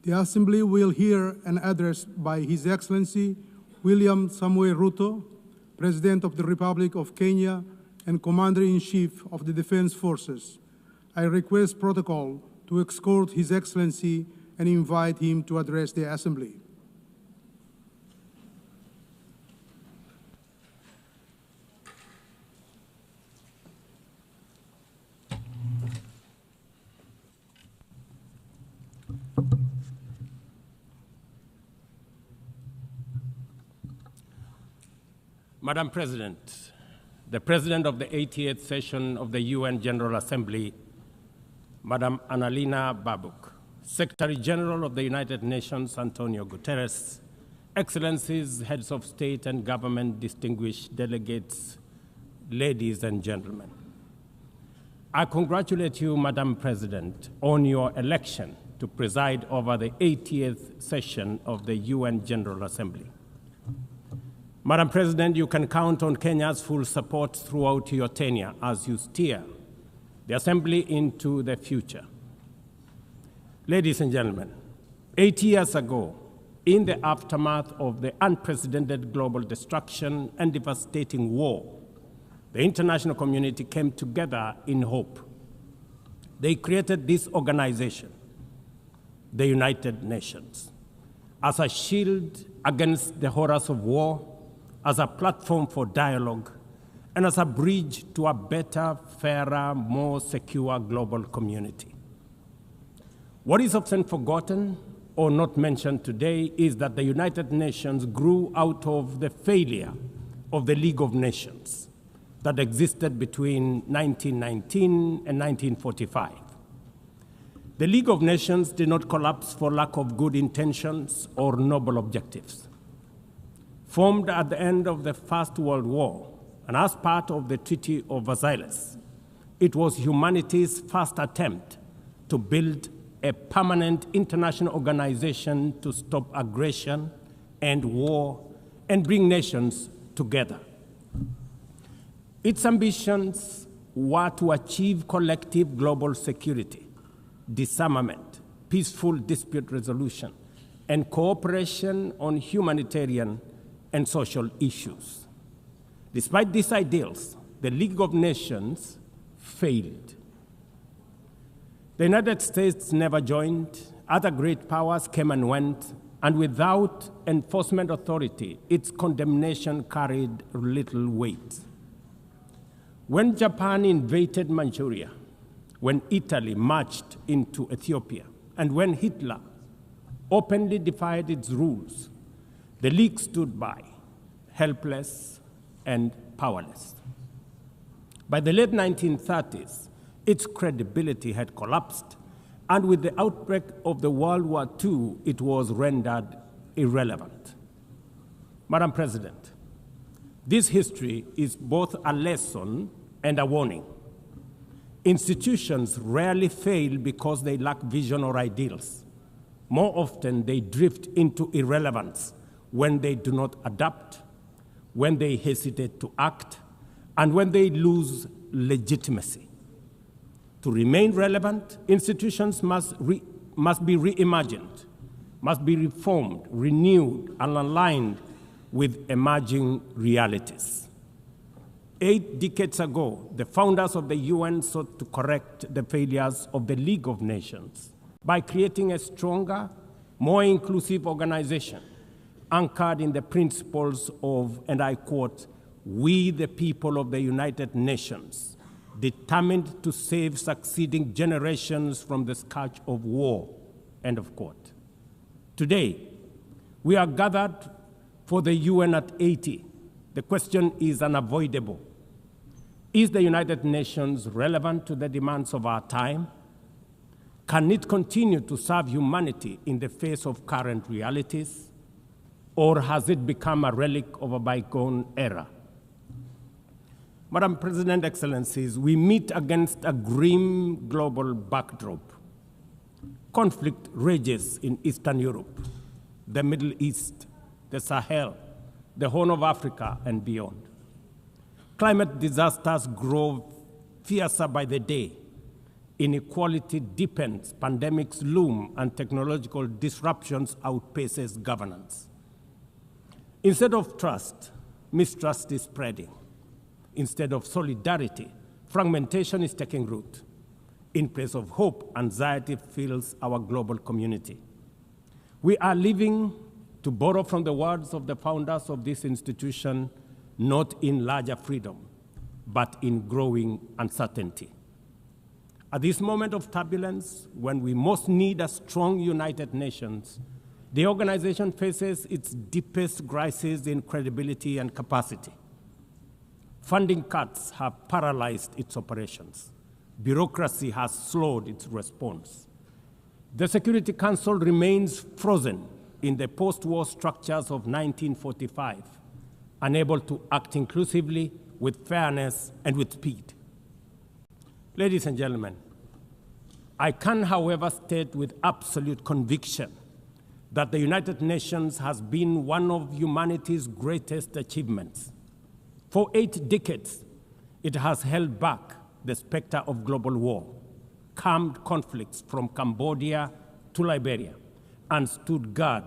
The Assembly will hear an address by His Excellency William Samoei Ruto, President of the Republic of Kenya and Commander-in-Chief of the Defense Forces. I request protocol to escort His Excellency and invite him to address the Assembly. Madam President, the President of the 88th session of the UN General Assembly, Madam Annalena Baerbock, Secretary General of the United Nations, Antonio Guterres, Excellencies, Heads of State and Government, distinguished delegates, ladies and gentlemen. I congratulate you, Madam President, on your election to preside over the 80th session of the UN General Assembly. Madam President, you can count on Kenya's full support throughout your tenure as you steer the Assembly into the future. Ladies and gentlemen, 8 years ago, in the aftermath of the unprecedented global destruction and devastating war, the international community came together in hope. They created this organization, the United Nations, as a shield against the horrors of war, as a platform for dialogue, and as a bridge to a better, fairer, more secure global community. What is often forgotten or not mentioned today is that the United Nations grew out of the failure of the League of Nations that existed between 1919 and 1945. The League of Nations did not collapse for lack of good intentions or noble objectives. Formed at the end of the First World War and as part of the Treaty of Versailles, it was humanity's first attempt to build a permanent international organization to stop aggression and war and bring nations together. Its ambitions were to achieve collective global security, disarmament, peaceful dispute resolution, and cooperation on humanitarian and social issues. Despite these ideals, the League of Nations failed. The United States never joined, other great powers came and went, and without enforcement authority, its condemnation carried little weight. When Japan invaded Manchuria, when Italy marched into Ethiopia, and when Hitler openly defied its rules, the League stood by, helpless and powerless. By the late 1930s, its credibility had collapsed, and with the outbreak of the World War II, it was rendered irrelevant. Madam President, this history is both a lesson and a warning. Institutions rarely fail because they lack vision or ideals. More often, they drift into irrelevance when they do not adapt, when they hesitate to act, and when they lose legitimacy. To remain relevant, institutions must be reimagined, must be reformed, renewed, and aligned with emerging realities. 8 decades ago, the founders of the UN sought to correct the failures of the League of Nations by creating a stronger, more inclusive organization anchored in the principles of, and I quote, "We the people of the United Nations, determined to save succeeding generations from the scourge of war," end of quote. Today, we are gathered for the UN at 80. The question is unavoidable. Is the United Nations relevant to the demands of our time? Can it continue to serve humanity in the face of current realities? Or has it become a relic of a bygone era? Madam President, Excellencies, we meet against a grim global backdrop. Conflict rages in Eastern Europe, the Middle East, the Sahel, the Horn of Africa, and beyond. Climate disasters grow fiercer by the day. Inequality deepens, pandemics loom, and technological disruptions outpaces governance. Instead of trust, mistrust is spreading. Instead of solidarity, fragmentation is taking root. In place of hope, anxiety fills our global community. We are living, to borrow from the words of the founders of this institution, not in larger freedom, but in growing uncertainty. At this moment of turbulence, when we most need a strong United Nations, the organization faces its deepest crisis in credibility and capacity. Funding cuts have paralyzed its operations. Bureaucracy has slowed its response. The Security Council remains frozen in the post-war structures of 1945, unable to act inclusively, with fairness, and with speed. Ladies and gentlemen, I can, however, state with absolute conviction that the United Nations has been one of humanity's greatest achievements. For 8 decades, it has held back the specter of global war, calmed conflicts from Cambodia to Liberia, and stood guard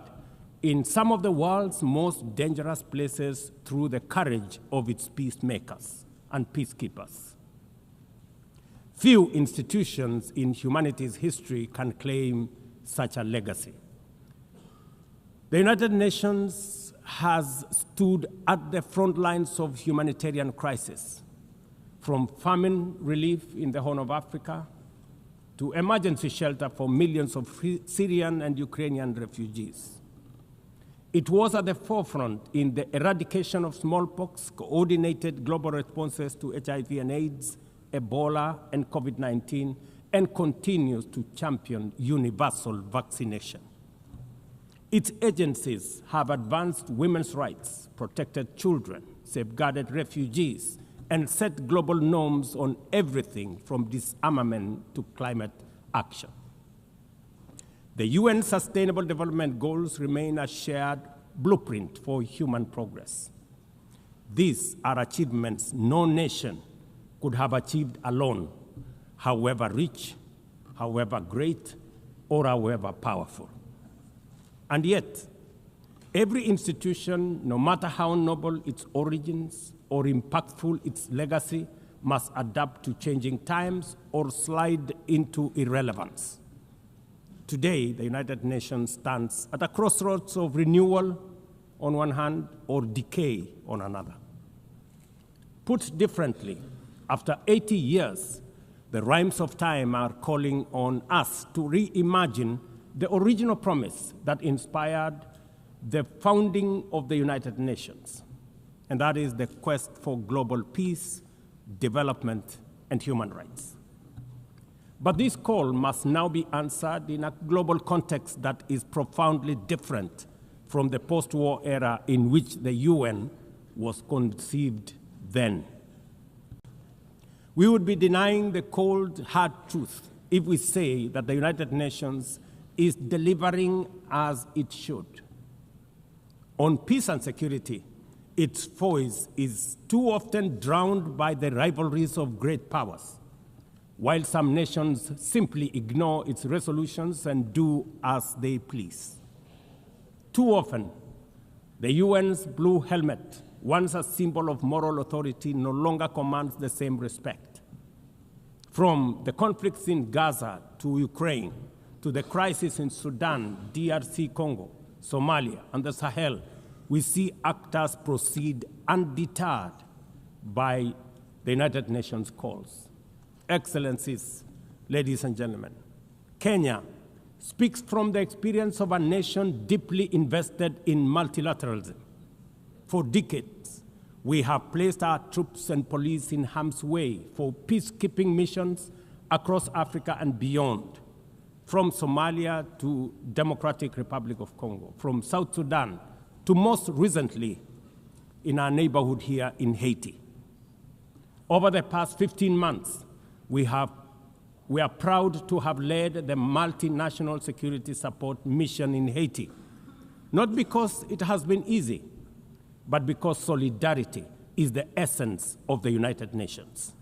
in some of the world's most dangerous places through the courage of its peacemakers and peacekeepers. Few institutions in humanity's history can claim such a legacy. The United Nations has stood at the front lines of humanitarian crisis, from famine relief in the Horn of Africa to emergency shelter for millions of Syrian and Ukrainian refugees. It was at the forefront in the eradication of smallpox, coordinated global responses to HIV and AIDS, Ebola, and COVID-19, and continues to champion universal vaccination. Its agencies have advanced women's rights, protected children, safeguarded refugees, and set global norms on everything from disarmament to climate action. The UN Sustainable Development Goals remain a shared blueprint for human progress. These are achievements no nation could have achieved alone, however rich, however great, or however powerful. And yet, every institution, no matter how noble its origins or impactful its legacy, must adapt to changing times or slide into irrelevance. Today, the United Nations stands at a crossroads of renewal on one hand or decay on another. Put differently, after 80 years, the rhymes of time are calling on us to reimagine the original promise that inspired the founding of the United Nations, and that is the quest for global peace, development, and human rights. But this call must now be answered in a global context that is profoundly different from the post-war era in which the UN was conceived then. We would be denying the cold, hard truth if we say that the United Nations is delivering as it should. On peace and security, its voice is too often drowned by the rivalries of great powers, while some nations simply ignore its resolutions and do as they please. Too often, the UN's blue helmet, once a symbol of moral authority, no longer commands the same respect. From the conflicts in Gaza to Ukraine, to the crisis in Sudan, DRC Congo, Somalia, and the Sahel, we see actors proceed undeterred by the United Nations calls. Excellencies, ladies and gentlemen, Kenya speaks from the experience of a nation deeply invested in multilateralism. For decades, we have placed our troops and police in harm's way for peacekeeping missions across Africa and beyond, from Somalia to Democratic Republic of Congo, from South Sudan to most recently in our neighborhood here in Haiti. Over the past 15 months, we are proud to have led the multinational security support mission in Haiti, not because it has been easy, but because solidarity is the essence of the United Nations.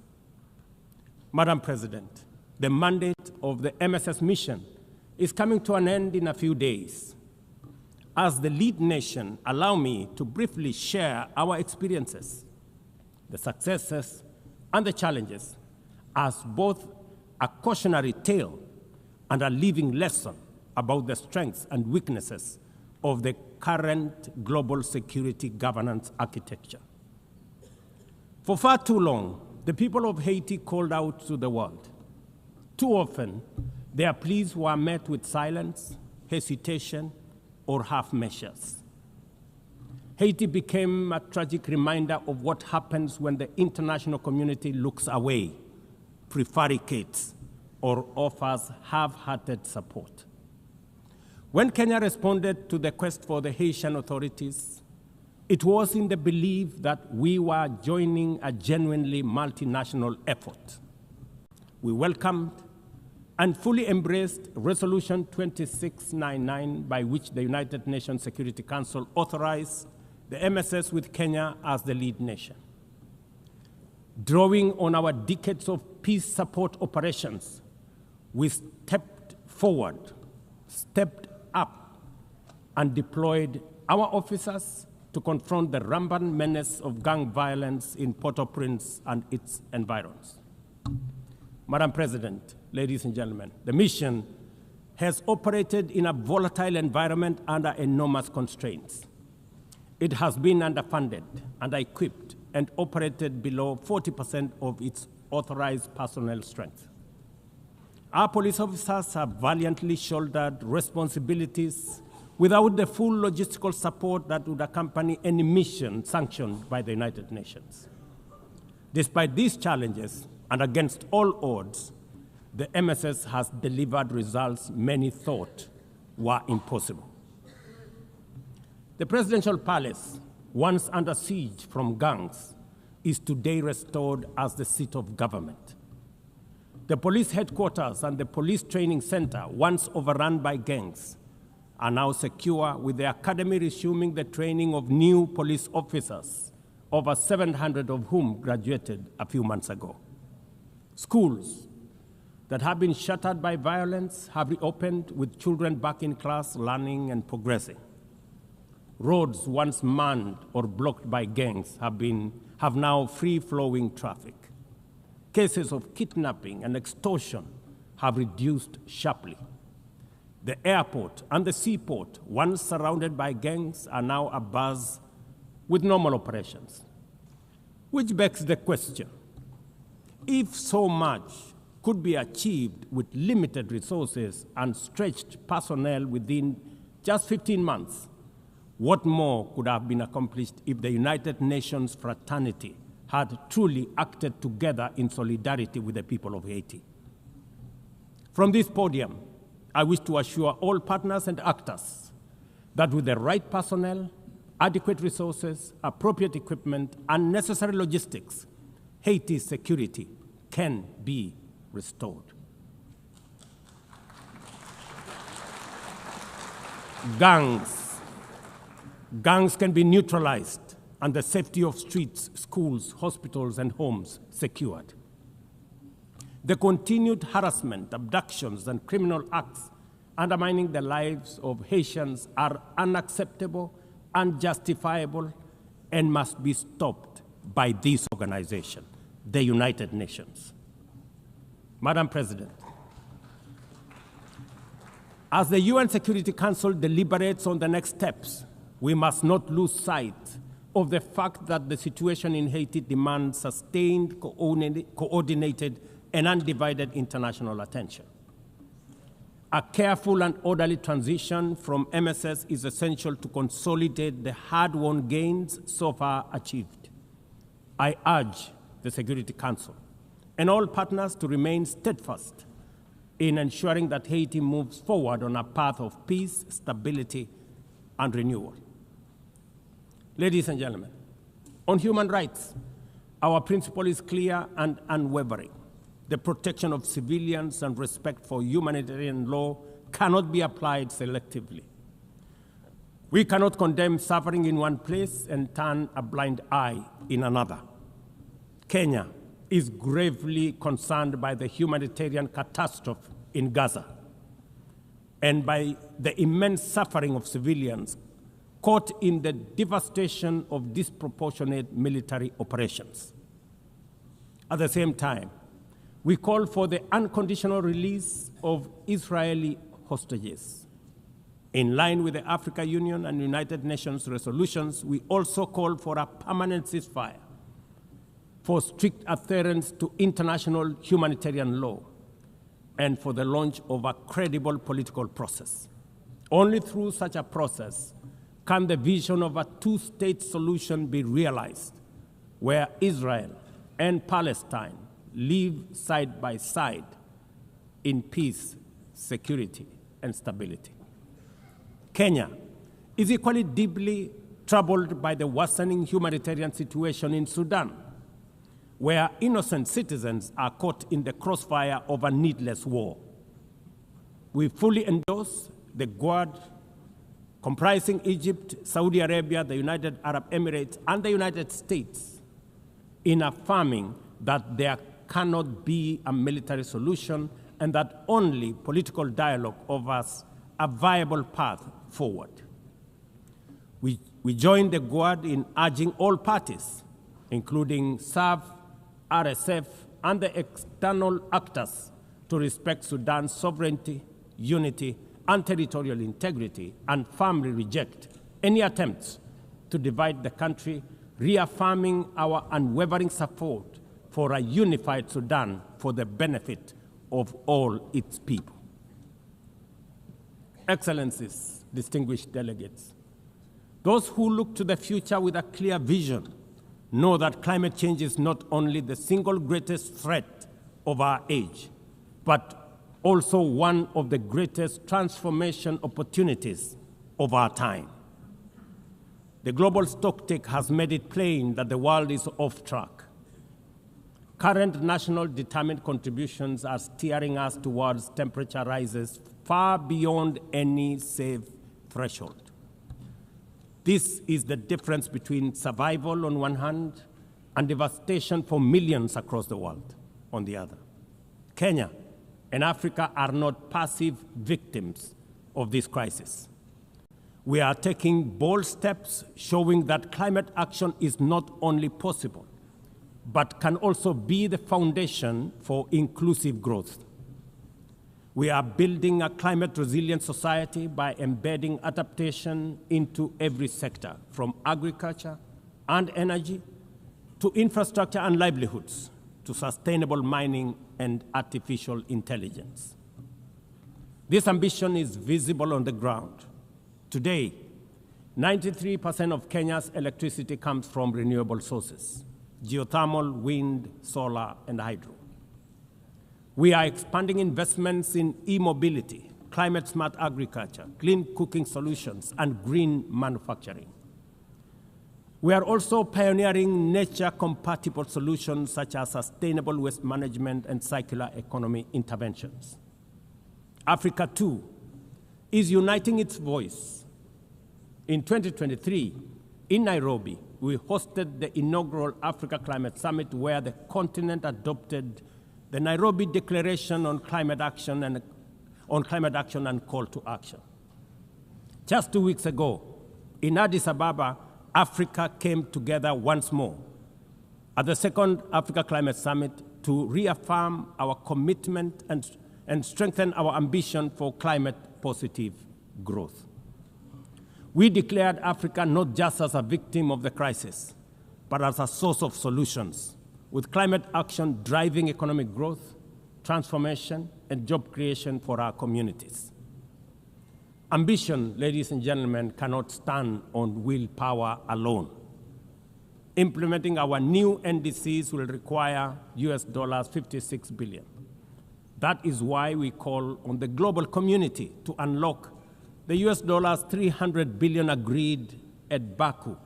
Madam President, the mandate of the MSS mission is coming to an end in a few days. As the lead nation, allow me to briefly share our experiences, the successes and the challenges, as both a cautionary tale and a living lesson about the strengths and weaknesses of the current global security governance architecture. For far too long, the people of Haiti called out to the world. Too often, their pleas were met with silence, hesitation, or half measures. Haiti became a tragic reminder of what happens when the international community looks away, prevaricates, or offers half-hearted support. When Kenya responded to the quest for the Haitian authorities, it was in the belief that we were joining a genuinely multinational effort. We welcomed and fully embraced Resolution 2699, by which the United Nations Security Council authorized the MSS with Kenya as the lead nation. Drawing on our decades of peace support operations, we stepped forward, stepped up, and deployed our officers to confront the rampant menace of gang violence in Port-au-Prince and its environs. Madam President, ladies and gentlemen, the mission has operated in a volatile environment under enormous constraints. It has been underfunded, under-equipped, and operated below 40% of its authorized personnel strength. Our police officers have valiantly shouldered responsibilities without the full logistical support that would accompany any mission sanctioned by the United Nations. Despite these challenges, and against all odds, the MSS has delivered results many thought were impossible. The presidential palace, once under siege from gangs, is today restored as the seat of government. The police headquarters and the police training center, once overrun by gangs, are now secure, with the academy resuming the training of new police officers, over 700 of whom graduated a few months ago. Schools that have been shattered by violence have reopened, with children back in class, learning and progressing. Roads once manned or blocked by gangs have now free-flowing traffic. Cases of kidnapping and extortion have reduced sharply. The airport and the seaport, once surrounded by gangs, are now abuzz with normal operations. Which begs the question, if so much could be achieved with limited resources and stretched personnel within just 15 months, what more could have been accomplished if the United Nations fraternity had truly acted together in solidarity with the people of Haiti? From this podium, I wish to assure all partners and actors that with the right personnel, adequate resources, appropriate equipment, and necessary logistics, Haiti's security can be restored. Gangs can be neutralized and the safety of streets, schools, hospitals, and homes secured. The continued harassment, abductions, and criminal acts undermining the lives of Haitians are unacceptable, unjustifiable, and must be stopped by this organization, the United Nations. Madam President, as the UN Security Council deliberates on the next steps, we must not lose sight of the fact that the situation in Haiti demands sustained, coordinated, and undivided international attention. A careful and orderly transition from MSS is essential to consolidate the hard-won gains so far achieved. I urge the Security Council and all partners to remain steadfast in ensuring that Haiti moves forward on a path of peace, stability, and renewal. Ladies and gentlemen, on human rights, our principle is clear and unwavering. The protection of civilians and respect for humanitarian law cannot be applied selectively. We cannot condemn suffering in one place and turn a blind eye in another. Kenya, is gravely concerned by the humanitarian catastrophe in Gaza and by the immense suffering of civilians caught in the devastation of disproportionate military operations. At the same time, we call for the unconditional release of Israeli hostages. In line with the African Union and United Nations resolutions, we also call for a permanent ceasefire, for strict adherence to international humanitarian law, and for the launch of a credible political process. Only through such a process can the vision of a two-state solution be realized, where Israel and Palestine live side by side in peace, security, and stability. Kenya is equally deeply troubled by the worsening humanitarian situation in Sudan, where innocent citizens are caught in the crossfire of a needless war. We fully endorse the Quad, comprising Egypt, Saudi Arabia, the United Arab Emirates, and the United States, in affirming that there cannot be a military solution and that only political dialogue offers a viable path forward. We join the Quad in urging all parties, including SAF, RSF, and the external actors, to respect Sudan's sovereignty, unity, and territorial integrity, and firmly reject any attempts to divide the country, reaffirming our unwavering support for a unified Sudan for the benefit of all its people. Excellencies, distinguished delegates, those who look to the future with a clear vision know that climate change is not only the single greatest threat of our age, but also one of the greatest transformation opportunities of our time. The global stocktake has made it plain that the world is off track. Current national determined contributions are steering us towards temperature rises far beyond any safe threshold. This is the difference between survival on one hand and devastation for millions across the world on the other. Kenya and Africa are not passive victims of this crisis. We are taking bold steps showing that climate action is not only possible, but can also be the foundation for inclusive growth. We are building a climate-resilient society by embedding adaptation into every sector, from agriculture and energy to infrastructure and livelihoods, to sustainable mining and artificial intelligence. This ambition is visible on the ground. Today, 93% of Kenya's electricity comes from renewable sources: geothermal, wind, solar, and hydro. We are expanding investments in e-mobility, climate-smart agriculture, clean cooking solutions, and green manufacturing. We are also pioneering nature-compatible solutions such as sustainable waste management and circular economy interventions. Africa, too, is uniting its voice. In 2023, in Nairobi, we hosted the inaugural Africa Climate Summit, where the continent adopted the Nairobi Declaration on Climate Action and Call to Action. Just 2 weeks ago, in Addis Ababa, Africa came together once more at the second Africa Climate Summit to reaffirm our commitment and strengthen our ambition for climate-positive growth. We declared Africa not just as a victim of the crisis, but as a source of solutions, with climate action driving economic growth, transformation, and job creation for our communities. Ambition, ladies and gentlemen, cannot stand on willpower alone. Implementing our new NDCs will require $56 billion. That is why we call on the global community to unlock the $300 billion agreed at Baku,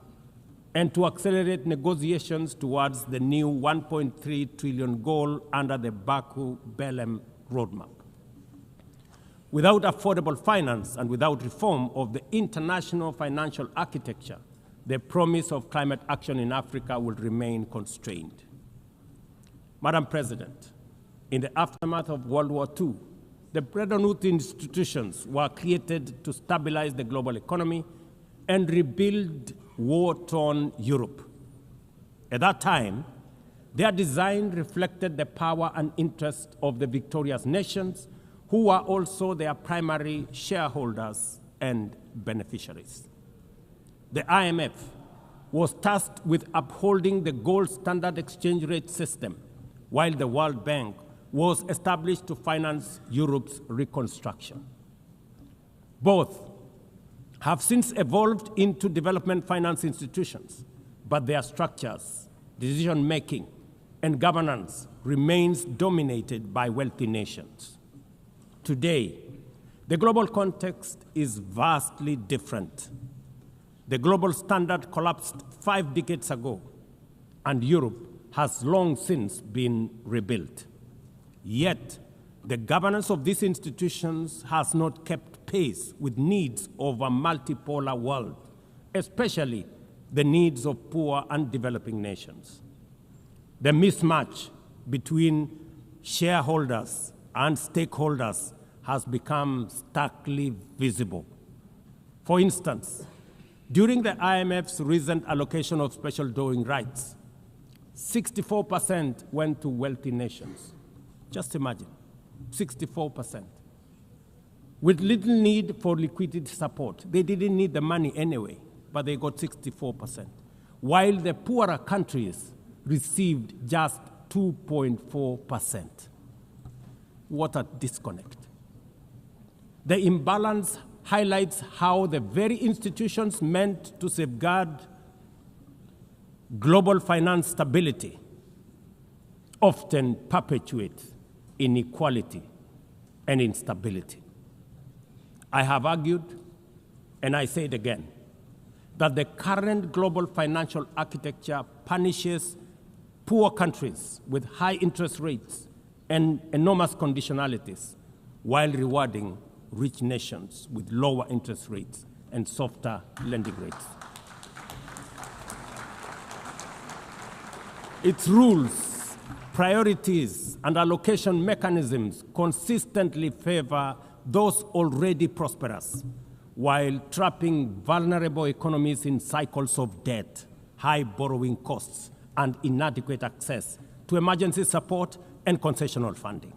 and to accelerate negotiations towards the new $1.3 trillion goal under the Baku-Belém roadmap. Without affordable finance and without reform of the international financial architecture, the promise of climate action in Africa will remain constrained. Madam President, in the aftermath of World War II, the Bretton Woods institutions were created to stabilize the global economy and rebuild war-torn Europe. At that time, their design reflected the power and interest of the victorious nations, who were also their primary shareholders and beneficiaries. The IMF was tasked with upholding the gold standard exchange rate system, while the World Bank was established to finance Europe's reconstruction. Both have since evolved into development finance institutions, but their structures, decision-making, and governance remains dominated by wealthy nations. Today, the global context is vastly different. The global standard collapsed 5 decades ago, and Europe has long since been rebuilt. Yet, the governance of these institutions has not kept pace with needs of a multipolar world, especially the needs of poor and developing nations. The mismatch between shareholders and stakeholders has become starkly visible. For instance, during the IMF's recent allocation of special drawing rights, 64% went to wealthy nations. Just imagine, 64%. With little need for liquidity support. They didn't need the money anyway, but they got 64%. While the poorer countries received just 2.4%. What a disconnect. The imbalance highlights how the very institutions meant to safeguard global finance stability often perpetuate inequality and instability. I have argued, and I say it again, that the current global financial architecture punishes poor countries with high interest rates and enormous conditionalities while rewarding rich nations with lower interest rates and softer lending rates. Its rules, priorities, and allocation mechanisms consistently favor those already prosperous, while trapping vulnerable economies in cycles of debt, high borrowing costs, and inadequate access to emergency support and concessional funding.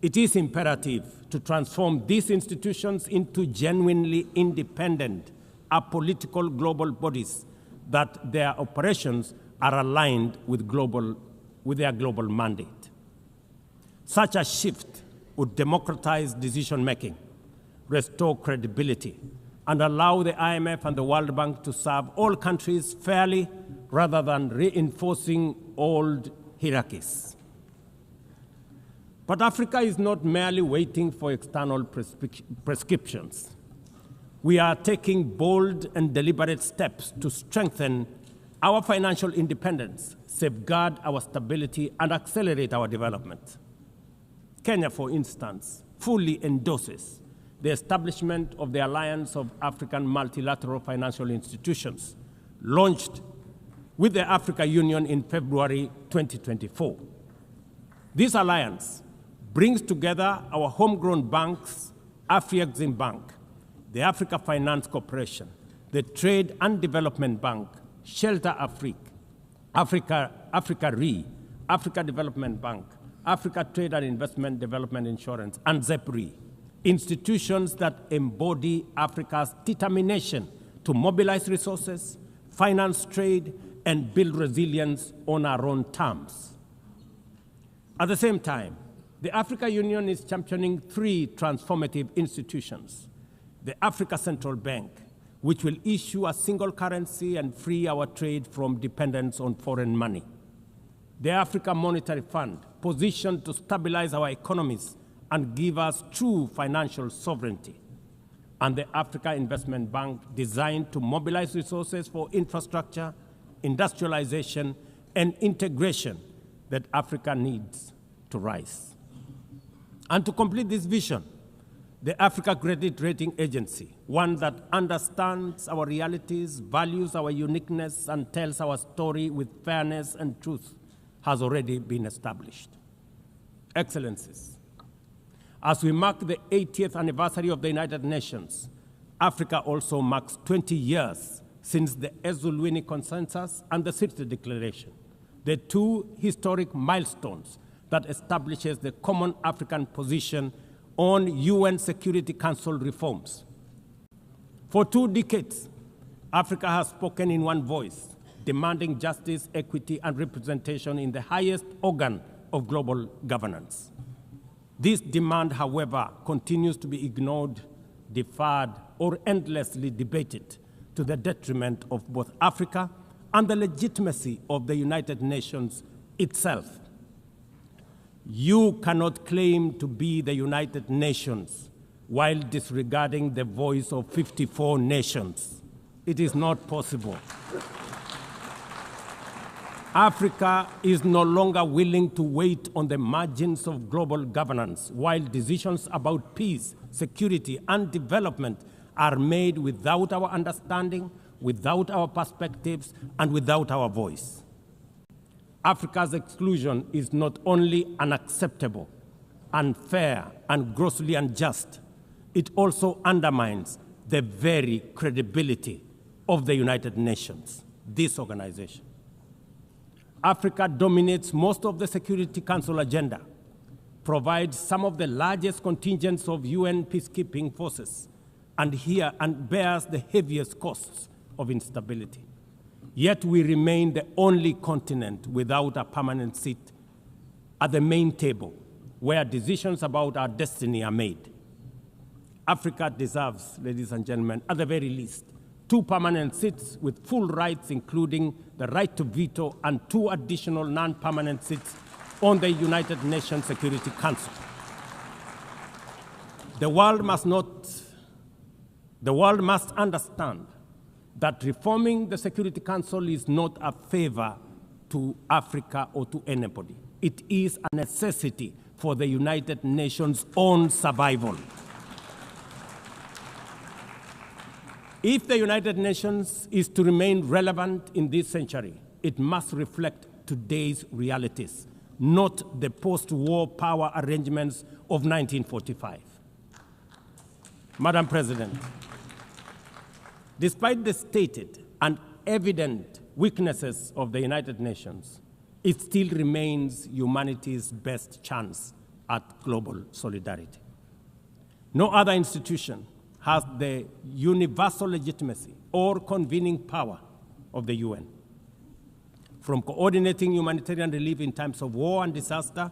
It is imperative to transform these institutions into genuinely independent, apolitical global bodies that their operations are aligned with their global mandate. Such a shift would democratize decision-making, restore credibility, and allow the IMF and the World Bank to serve all countries fairly rather than reinforcing old hierarchies. But Africa is not merely waiting for external prescriptions. We are taking bold and deliberate steps to strengthen our financial independence, safeguard our stability, and accelerate our development. Kenya, for instance, fully endorses the establishment of the Alliance of African Multilateral Financial Institutions, launched with the Africa Union in February 2024. This alliance brings together our homegrown banks, Afrexim Bank, the Africa Finance Corporation, the Trade and Development Bank, Shelter Africa Re, Africa Development Bank, Africa Trade and Investment Development Insurance, and ZEPRI, institutions that embody Africa's determination to mobilize resources, finance trade, and build resilience on our own terms. At the same time, the Africa Union is championing 3 transformative institutions: the Africa Central Bank, which will issue a single currency and free our trade from dependence on foreign money; the Africa Monetary Fund, positioned to stabilize our economies and give us true financial sovereignty; and the Africa Investment Bank, designed to mobilize resources for infrastructure, industrialization, and integration that Africa needs to rise. And to complete this vision, the Africa Credit Rating Agency, one that understands our realities, values our uniqueness, and tells our story with fairness and truth, has already been established. Excellencies, as we mark the 80th anniversary of the United Nations, Africa also marks 20 years since the Ezulwini Consensus and the Sirte Declaration, the two historic milestones that establishes the common African position on UN Security Council reforms. For 2 decades, Africa has spoken in one voice, demanding justice, equity, and representation in the highest organ of global governance. This demand, however, continues to be ignored, deferred, or endlessly debated to the detriment of both Africa and the legitimacy of the United Nations itself. You cannot claim to be the United Nations while disregarding the voice of 54 nations. It is not possible. Africa is no longer willing to wait on the margins of global governance while decisions about peace, security, and development are made without our understanding, without our perspectives, and without our voice. Africa's exclusion is not only unacceptable, unfair, and grossly unjust, it also undermines the very credibility of the United Nations, this organization. Africa dominates most of the Security Council agenda, provides some of the largest contingents of UN peacekeeping forces, and bears the heaviest costs of instability. Yet we remain the only continent without a permanent seat at the main table where decisions about our destiny are made. Africa deserves, ladies and gentlemen, at the very least, 2 permanent seats with full rights, including the right to veto, and 2 additional non-permanent seats on the United Nations Security Council. The world must understand that reforming the Security Council is not a favor to Africa or to anybody. It is a necessity for the United Nations' own survival. If the United Nations is to remain relevant in this century, it must reflect today's realities, not the post-war power arrangements of 1945. Madam President, despite the stated and evident weaknesses of the United Nations, it still remains humanity's best chance at global solidarity. No other institution has the universal legitimacy or convening power of the UN. From coordinating humanitarian relief in times of war and disaster,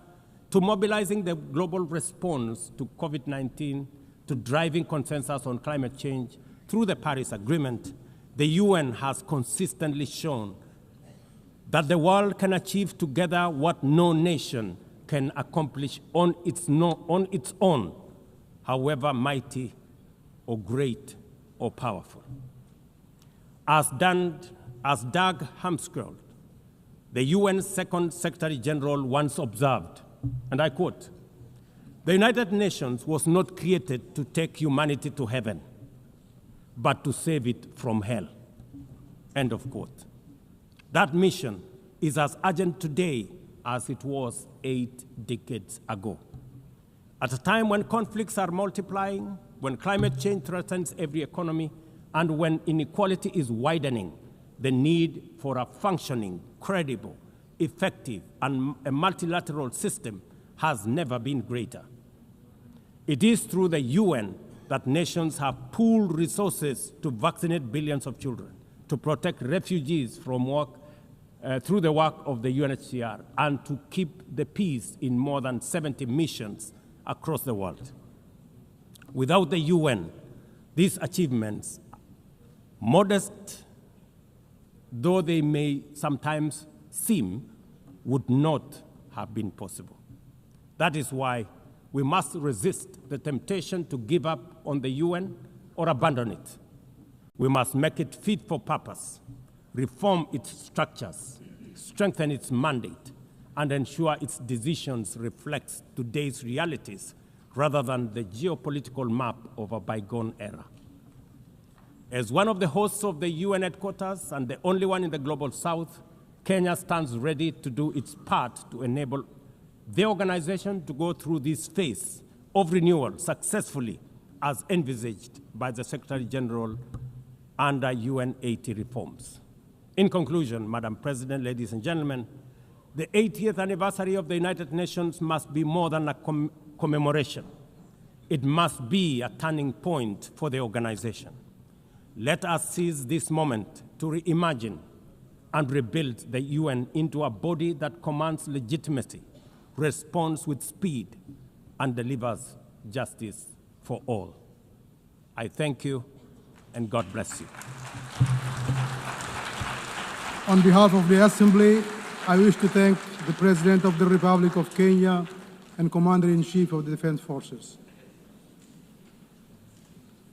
to mobilizing the global response to COVID-19, to driving consensus on climate change through the Paris Agreement, the UN has consistently shown that the world can achieve together what no nation can accomplish on its own, however mighty or great or powerful. As Doug Hammarskjöld, the UN's Second Secretary General, once observed, and I quote, "The United Nations was not created to take humanity to heaven, but to save it from hell." End of quote. That mission is as urgent today as it was 8 decades ago. At a time when conflicts are multiplying, when climate change threatens every economy, and when inequality is widening, the need for a functioning, credible, effective, and a multilateral system has never been greater. It is through the UN that nations have pooled resources to vaccinate billions of children, to protect refugees from through the work of the UNHCR, and to keep the peace in more than 70 missions across the world. Without the UN, these achievements, modest though they may sometimes seem, would not have been possible. That is why we must resist the temptation to give up on the UN or abandon it. We must make it fit for purpose, reform its structures, strengthen its mandate, and ensure its decisions reflect today's realities rather than the geopolitical map of a bygone era. As one of the hosts of the UN headquarters and the only one in the Global South, Kenya stands ready to do its part to enable the organization to go through this phase of renewal successfully as envisaged by the Secretary General under UN 80 reforms. In conclusion, Madam President, ladies and gentlemen, the 80th anniversary of the United Nations must be more than a commemoration. It must be a turning point for the organization. Let us seize this moment to reimagine and rebuild the UN into a body that commands legitimacy, responds with speed, and delivers justice for all. I thank you, and God bless you. On behalf of the Assembly, I wish to thank the President of the Republic of Kenya and Commander-in-Chief of the Defense Forces.